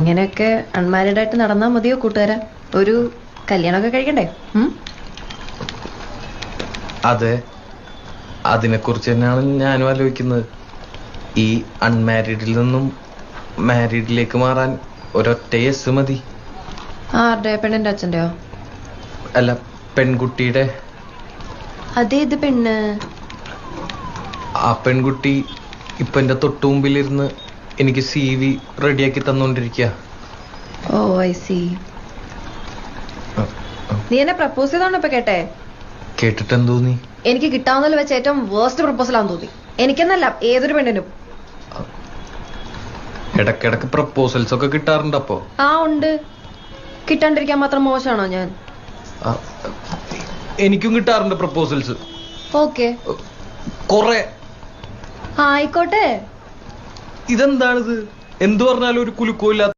ഇങ്ങനെയൊക്കെ അൺമാരീഡ് ആയിട്ട് നടന്നാൽ മതിയോ കൂട്ടുകാരാ? ഒരു കല്യാണമൊക്കെ കഴിക്കണ്ടേ? അതെ, അതിനെക്കുറിച്ച് തന്നെയാണ് ഞാനും ആലോചിക്കുന്നത്. ഈ അൺമാരീഡിൽ നിന്നും മാരീഡിലേക്ക് മാറാൻ ഒരൊറ്റ യെസ് മതി. ആരുടെ? പെണ്ണിന്റെ അച്ഛൻ്റെയോ? അല്ല, പെൺകുട്ടിയുടെ. അതേത് പെണ്ണ്? ആ പെൺകുട്ടി ഇപ്പൊ എന്റെ തൊട്ടു മുമ്പിലിരുന്ന് എനിക്ക് CV റെഡിയാക്കി തന്നോണ്ടിരിക്കുക. ഓ ഐ സി. നീ എന്നെ പ്രപ്പോസ് ചെയ്താണോ ഇപ്പൊ കേട്ടെ? കേട്ടിട്ടെന്ന് തോന്നി? എനിക്ക് കിട്ടാവുന്നതിൽ വെച്ച് ഏറ്റവും വേസ്റ്റ് പ്രപ്പോസലാന്ന് തോന്നി. എനിക്കെന്നല്ല, ഏതൊരു പെണ്ണിനും. ഇടക്കിടക്ക് പ്രപ്പോസൽസ് ഒക്കെ കിട്ടാറുണ്ട്. അപ്പോ ആ ഉണ്ട്. കിട്ടാണ്ടിരിക്കാൻ മാത്രം മോശമാണോ ഞാൻ? എനിക്കും കിട്ടാറുണ്ട് പ്രപ്പോസൽസ്. ഓക്കെ, കൊറേ. ആയിക്കോട്ടെ. ഇതെന്താണിത്? എന്തു പറഞ്ഞാലും ഒരു കുലുക്കമില്ലാത്ത